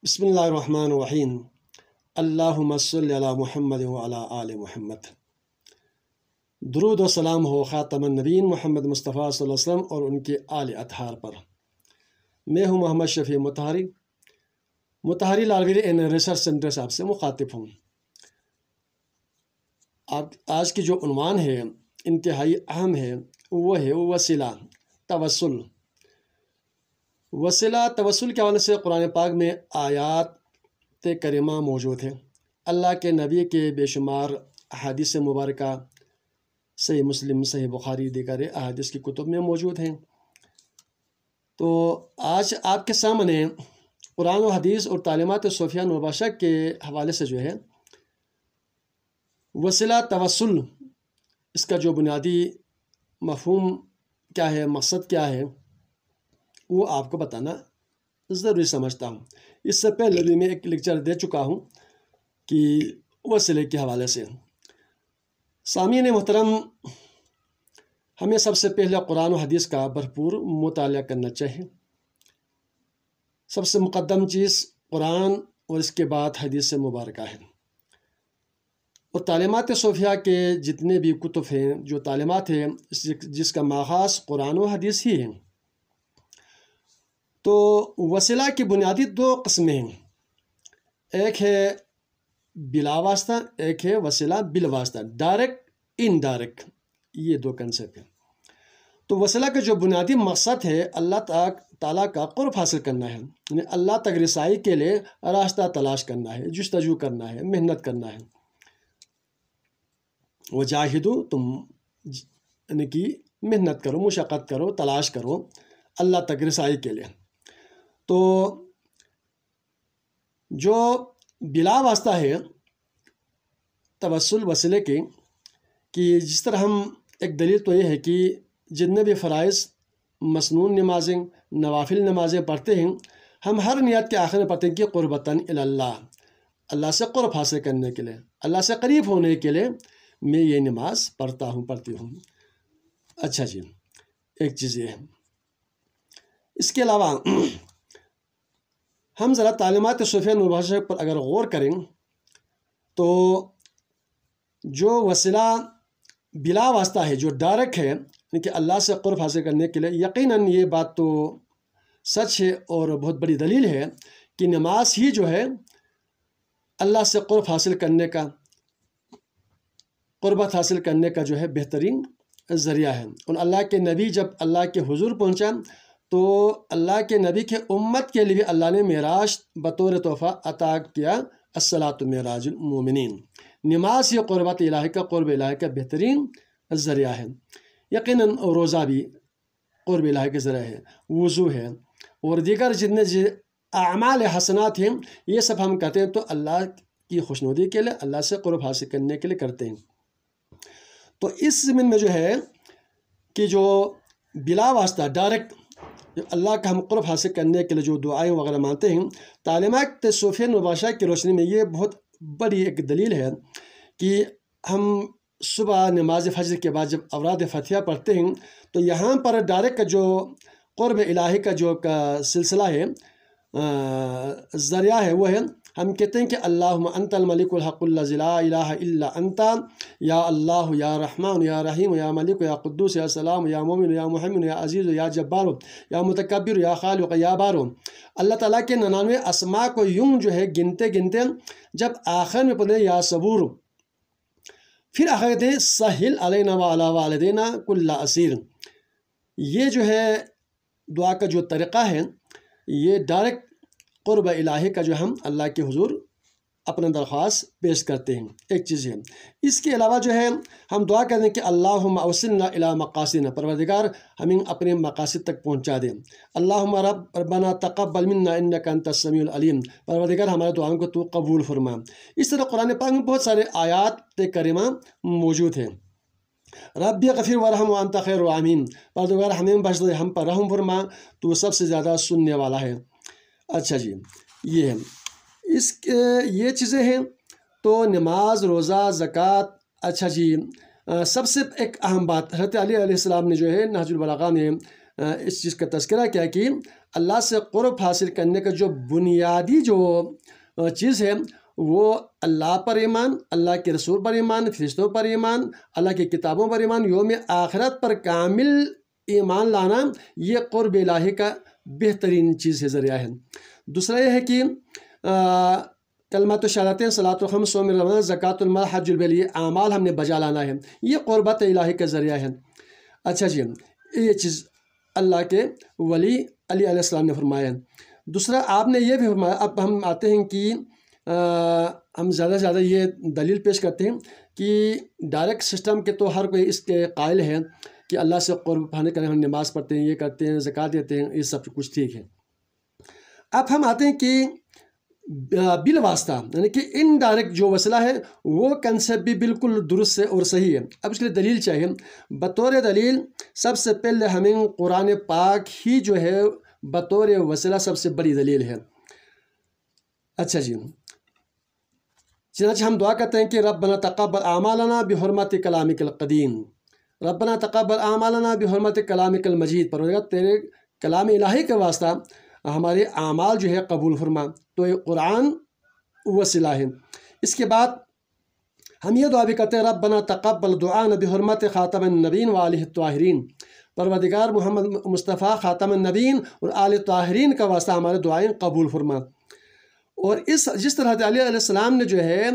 بسم اللہ الرحمن الرحیم اللہم صلی علی محمد وعلی آل محمد۔ درود و سلام ہو خاتم النبیین محمد مصطفیٰ صلی اللہ علیہ وسلم اور ان کے آل اطہار پر۔ میں ہوں محمد شفیع مطہری لارویل اینڈ ریسرچ سینٹر صاحب سے مخاطب ہوں۔ آج کی جو عنوان ہے انتہائی اہم ہے، وہ ہے وسیلہ توسل۔ وسیلہ توسل کے حوالے سے قرآن پاک میں آیات کریمہ موجود ہے۔ اللہ کے نبی کے بے شمار احادیث مبارکہ صحیح مسلم، صحیح بخاری، دیگر احادیث کی کتب میں موجود ہیں۔ تو آج آپ کے سامنے قرآن و حدیث اور تعلیمات صوفیہ مباشرہ کے حوالے سے جو ہے وسیلہ توسل، اس کا جو بنیادی مفہوم کیا ہے، مقصد کیا ہے، وہ آپ کو بتانا ضروری سمجھتا ہوں۔ اس سے پہلے بھی میں ایک لیکچر دے چکا ہوں کہ وسیلے کے حوالے سے۔ سامعین محترم، ہمیں سب سے پہلے قرآن و حدیث کا بھرپور مطالعہ کرنا چاہیے۔ سب سے مقدم چیز قرآن اور اس کے بعد حدیث مبارکہ ہے۔ اور تعلیمات صوفیہ کے جتنے بھی کتب ہیں، جو تعلیمات ہیں، جس کا ماخذ قرآن و حدیث ہی ہے۔ تو وسیلہ کی بنیادی دو قسمیں ہیں، ایک ہے بلا واسطہ، ایک ہے وسیلہ بالواسطہ، ڈائریکٹ ان ڈائریکٹ، یہ دو کنسیپٹ ہیں۔ تو وسیلہ کا جو بنیادی مقصد ہے اللہ تعالیٰ کا قرب حاصل کرنا ہے، یعنی اللہ تک رسائی کے لیے راستہ تلاش کرنا ہے، جستجو کرنا ہے، محنت کرنا ہے۔ وجاہدوا، تم یعنی کہ محنت کرو، مشقت کرو، تلاش کرو اللہ تک رسائی کے لیے۔ تو جو بلا واسطہ ہے توسل وسیلے کی، کہ جس طرح ہم ایک دلیل تو یہ ہے کہ جتنے بھی فرائض، مسنون نمازیں، نوافل نمازیں پڑھتے ہیں، ہم ہر نیت کے آخر میں پڑھتے ہیں کہ قربتاً الی اللہ، اللہ سے قرب حاصل کرنے کے لیے، اللہ سے قریب ہونے کے لیے میں یہ نماز پڑھتی ہوں۔ اچھا جی، ایک چیز یہ ہے۔ اس کے علاوہ ہم ذرا تعلیمات صوفیہ مباشرہ پر اگر غور کریں تو جو وسیلہ بلا واسطہ ہے، جو ڈائریکٹ ہے، کہ اللہ سے قرب حاصل کرنے کے لیے، یقیناً یہ بات تو سچ ہے اور بہت بڑی دلیل ہے کہ نماز ہی جو ہے اللہ سے قرب حاصل کرنے کا، قربت حاصل کرنے کا جو ہے بہترین ذریعہ ہے۔ اور اللہ کے نبی جب اللہ کے حضور پہنچا تو اللہ کے نبی کے امت کے لیے اللہ نے معراج بطور تحفہ عطا کیا، الصلاۃ معراج المومنین۔ نماز ہی قربت الہی کا، قرب الہی کا بہترین ذریعہ ہے۔ یقیناً روزہ بھی قرب الہی کے ذریعہ ہے، وضو ہے، اور دیگر جتنے اعمال حسنات ہیں، یہ سب ہم کرتے ہیں تو اللہ کی خوشنودی کے لیے، اللہ سے قرب حاصل کرنے کے لیے کرتے ہیں۔ تو اس زمین میں جو ہے کہ جو بلا واسطہ ڈائریکٹ جو اللہ کا ہم قرب حاصل کرنے کے لیے جو دعائیں وغیرہ مانتے ہیں، تعلیمات صوفیہ مباشرہ کی روشنی میں یہ بہت بڑی ایک دلیل ہے کہ ہم صبح نماز فجر کے بعد جب اوراد فتحیہ پڑھتے ہیں تو یہاں پر ڈائریکٹ جو قرب الہی کا جو سلسلہ ہے، ذریعہ ہے، وہ ہے ہم کہتے ہیں کہ اللہم انت الملک الحق الذی لا الہ الا انت، یا اللہ، یا رحمان، یا رحیم، یا ملک، یا قدوس، یا سلام، یا مومن، یا محمد، یا عزیز، یا جبار، یا متکبر، یا خالق، یا بارو۔ اللہ تعالیٰ کے 99 اسماء کو یوں جو ہے گنتے گنتے جب آخر میں پڑھتے ہیں یا صبور، پھر آخر کہتے ہیں سہل علینا وعلی والدینا کل عسیر۔ یہ جو ہے دعا کا جو طریقہ ہے، یہ ڈائریکٹ قرب الہی کا جو ہم اللہ کے حضور اپنا درخواست پیش کرتے ہیں، ایک چیز ہے۔ اس کے علاوہ جو ہے ہم دعا کرتے ہیں کہ اللہم اوصلنا الی مقاصدنا، پروردگار ہمیں اپنے مقاصد تک پہنچا دیں۔ اللہم ربنا تقبل منا انک انت السمیع العلیم، پروردگار ہمارے دعاؤں کو تو قبول فرما۔ اس طرح قرآن پاک میں بہت سارے آیات کریمہ موجود ہیں۔ رب اغفر ورحم وانت خیر الراحمین، پروردگار ہمیں بخش دے، ہم پر رحم فرما، تو سب سے زیادہ سننے والا ہے۔ اچھا جی، یہ ہے، یہ چیزیں ہیں۔ تو نماز، روزہ، زکوٰۃ۔ اچھا جی، سب سے ایک اہم بات حضرت علی علیہ السلام نے جو ہے نہج البلاغہ میں اس چیز کا تذکرہ کیا کہ اللہ سے قرب حاصل کرنے کا جو بنیادی جو چیز ہے وہ اللہ پر ایمان، اللہ کے رسول پر ایمان، فرشتوں پر ایمان، اللہ کی کتابوں پر ایمان، یوم آخرت پر کامل ایمان لانا، یہ قرب الہی کا بہترین چیز ہے، ذریعہ ہے۔ دوسرا یہ ہے کہ کلمات و شہادتیں، صلاۃ الخمس، صوم رمضان، زکوٰۃ المال، حج البیت، یہ اعمال ہم نے بجا لانا ہے، یہ قربت الہی کا ذریعہ ہے۔ اچھا جی، یہ چیز اللہ کے ولی علی علیہ السلام نے فرمایا ہے۔ دوسرا آپ نے یہ بھی فرمایا، اب ہم آتے ہیں کہ ہم زیادہ سے زیادہ یہ دلیل پیش کرتے ہیں کہ ڈائریکٹ سسٹم کے تو ہر کوئی اس کے قائل ہے کہ اللہ سے قرب پانے کے لیے ہم نماز پڑھتے ہیں، یہ کرتے ہیں، زکوٰۃ دیتے ہیں، یہ سب کچھ ٹھیک ہے۔ اب ہم آتے ہیں کہ بالواسطہ، یعنی کہ انڈائریکٹ جو وسیلہ ہے وہ کنسیپٹ بھی بالکل درست ہے اور صحیح ہے۔ اب اس کے لیے دلیل چاہیے۔ بطور دلیل سب سے پہلے ہمیں قرآن پاک ہی جو ہے بطور وسیلہ سب سے بڑی دلیل ہے۔ اچھا جی، چنانچہ ہم دعا کرتے ہیں کہ ربنا تقبل اعمالنا بحرمت کلامک القدیم، ربنا تقبل اعمالنا بحرمت کلامک المجید، پروردگار تیرے کلام الہی کے واسطہ ہمارے اعمال جو ہے قبول فرما، تو یہ قرآن وسیلہ ہے۔ اس کے بعد ہم یہ دعا بھی کرتے ہیں ربنا تقبل دعانا بحرمت خاتم النبین و آلہ الطاہرین، پروردگار محمد مصطفیٰ خاتم النبین اور آل طاہرین کا واسطہ ہمارے دعائیں قبول فرما۔ اور جس طرح علیہ السلام نے جو ہے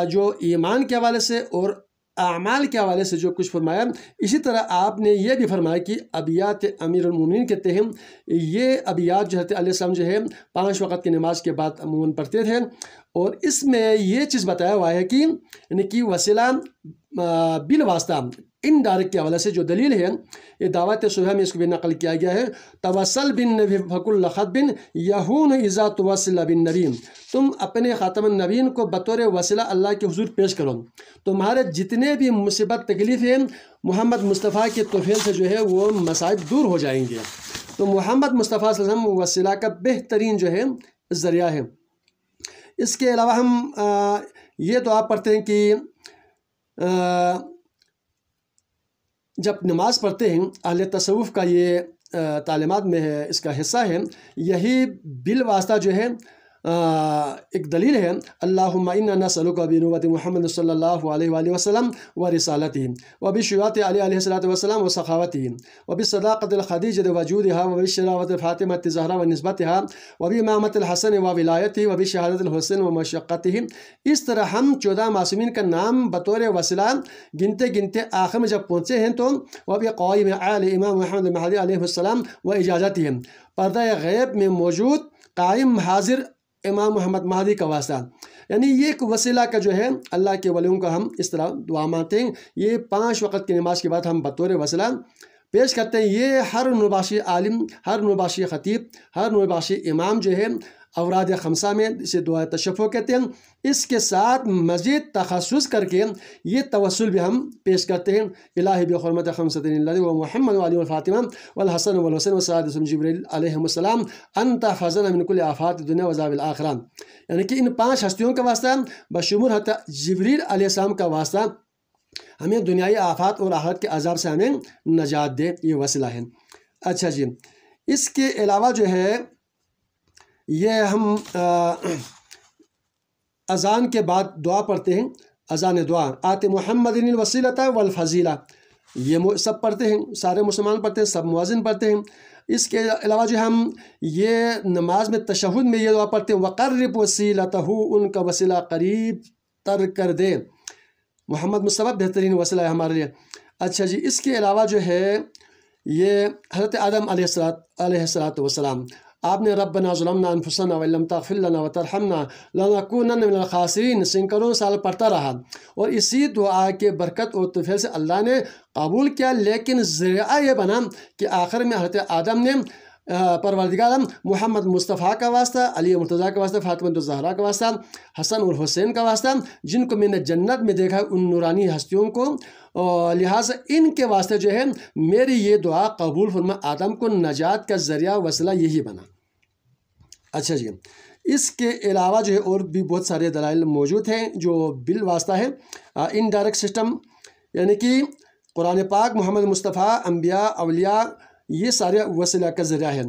جو ایمان کے حوالے سے اور اعمال کے حوالے سے جو کچھ فرمایا، اسی طرح آپ نے یہ بھی فرمایا کہ ابیات امیر المومنین کہتے ہیں، یہ ابیات جو ہے علیہ السلام جو ہے 5 وقت کی نماز کے بعد عموماً پڑھتے تھے، اور اس میں یہ چیز بتایا ہوا ہے کہ یعنی کہ وسیلہ بالواسطہ انڈائریکٹ کے حوالے سے جو دلیل ہے، یہ دعوت صبح میں اس کو بھی نقل کیا گیا ہے، توسل بن نبی فکل خط بن یہون اذا توسل بن نبی، تم اپنے خاتم النبین کو بطور وسیلہ اللہ کے حضور پیش کرو، تمہارے جتنے بھی مصیبت تکلیف ہیں محمد مصطفیٰ کے توفیل سے جو ہے وہ مصائب دور ہو جائیں گے۔ تو محمد مصطفیٰ صلی اللہ علیہ وسلم وسیلہ کا بہترین جو ہے ذریعہ ہے۔ اس کے علاوہ ہم یہ دعا پڑھتے ہیں کہ جب نماز پڑھتے ہیں، اہل تصوف کا یہ تعلیمات میں ہے، اس کا حصہ ہے، یہی بالواسطہ جو ہے ایک دلیل ہے، اللہم انا نسألک بنبوۃ محمد صلی اللہ علیہ وآلہ وسلم ورسالتہ وبشفاعت علی علیہ الصلوۃ والسلام وسخاوتہ وبصداقۃ الخدیجۃ وجودها وبشرافۃ فاطمۃ الزہرا ونسبتها وبامامۃ الحسن وولایتہ وبشہادۃ الحسین ومشقتہ۔ اس طرح ہم 14 معصومین کا نام بطور وسیلہ گنتے گنتے آخر میں جب پہنچے ہیں تو وبقوائم آل امام محمد المہدی علیہ السلام و اجازتہ، پردہ غیب میں موجود قائم حاضر امام محمد مہدی کا واسطہ، یعنی یہ ایک وسیلہ کا جو ہے اللہ کے ولیوں کا ہم اس طرح دعا مانتے ہیں۔ یہ 5 وقت کی نماز کے بعد ہم بطور وسیلہ پیش کرتے ہیں۔ یہ ہر نوربخشی عالم، ہر نوربخشی خطیب، ہر نوربخشی امام جو ہے اوراد خمسہ میں اسے دعا تشفع کہتے ہیں، اس کے ساتھ مزید تخصص کر کے یہ توسل بھی ہم پیش کرتے ہیں، الہی بحرمت خمسۃ اللہ و محمد و علی والفاطمہ والحسن والحسین وسعد جبریل علیہ السلام انت حفظنا من کل آفات الدنیا وعذاب الآخرہ، یعنی کہ ان 5 ہستیوں کا واسطہ بشمول حضرت جبریل علیہ السلام کا واسطہ ہمیں دنیائی آفات اور آخرت کے عذاب سے ہمیں نجات دے، یہ وسیلہ ہے۔ اچھا جی، اس کے علاوہ جو ہے یہ ہم اذان کے بعد دعا پڑھتے ہیں، اذان دعا آت محمد الوسیلۃ والفضیلہ، یہ سب پڑھتے ہیں، سارے مسلمان پڑھتے ہیں، سب مؤذن پڑھتے ہیں۔ اس کے علاوہ جو ہم یہ نماز میں تشہد میں یہ دعا پڑھتے ہیں وقرب وسیلتہ، ان کا وسیلہ قریب تر کر دے، محمد مصطفیٰ بہترین وسیلہ ہے ہمارے لیے۔ اچھا جی، اس کے علاوہ جو ہے یہ حضرت آدم علیہ السلام، آپ نے ربنا ظلمنا انفسنا وان لم تغفر لنا وترحمنا لنکونن من الخاسرین سینکڑوں سال پڑھتا رہا، اور اسی دعا کے برکت اور توفیق سے اللہ نے قبول کیا، لیکن ذریعہ یہ بنا کہ آخر میں حضرت آدم نے پروردگار محمد مصطفیٰ کا واسطہ، علی مرتضیٰ کا واسطہ، فاطمہ الزہرا کا واسطہ، حسن اور حسین کا واسطہ، جن کو میں نے جنت میں دیکھا ان نورانی ہستیوں کو، لہٰذا ان کے واسطے جو ہے میری یہ دعا قبول فرما، آدم کو نجات کا ذریعہ وسیلہ یہی بنا۔ اچھا جی، اس کے علاوہ جو ہے اور بھی بہت سارے دلائل موجود ہیں جو بالواسطہ ہے، انڈائریکٹ سسٹم، یعنی کہ قرآن پاک، محمد مصطفیٰ، انبیاء، اولیاء، یہ سارے وسیلہ کا ذریعہ ہے۔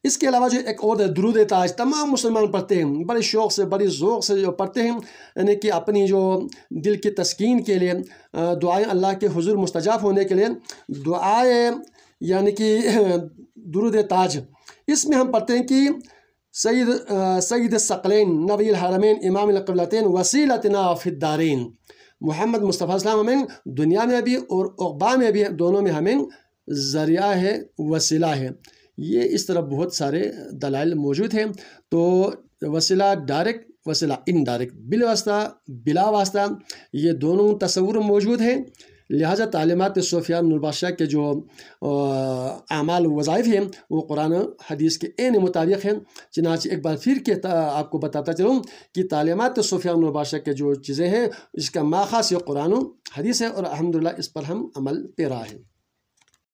اس کے علاوہ جو ایک اور درود تاج تمام مسلمان پڑھتے ہیں، بڑے شوق سے بڑی ذوق سے جو پڑھتے ہیں، یعنی کہ اپنی جو دل کی تسکین کے لیے، دعائیں اللہ کے حضور مستجاب ہونے کے لیے دعائیں، یعنی کہ درود تاج، اس میں ہم پڑھتے ہیں کہ سید الثقلین نبی الحرمین امام القبلتین وسیلتنا فی الدارین، محمد مصطفیٰ صلی اللہ علیہ وسلم ہمیں دنیا میں بھی اور عقبہ میں بھی دونوں میں ہمیں ذریعہ ہے، وسیلہ ہے۔ یہ اس طرح بہت سارے دلائل موجود ہیں۔ تو وسیلہ ڈائریکٹ، وسیلہ انڈائریکٹ، بالواسطہ بلا واسطہ، یہ دونوں تصور موجود ہیں۔ لہٰذا تعلیمات صوفیہ نور بخش کے جو اعمال و وظائف ہیں وہ قرآن و حدیث کے عین مطابق ہیں۔ چنانچہ ایک بار پھر کے آپ کو بتاتا چلوں کہ تعلیمات صوفیہ نور بخش کے جو چیزیں ہیں اس کا ماخذ یہ قرآن و حدیث ہے، اور الحمدللہ اس پر ہم عمل پیرا ہیں۔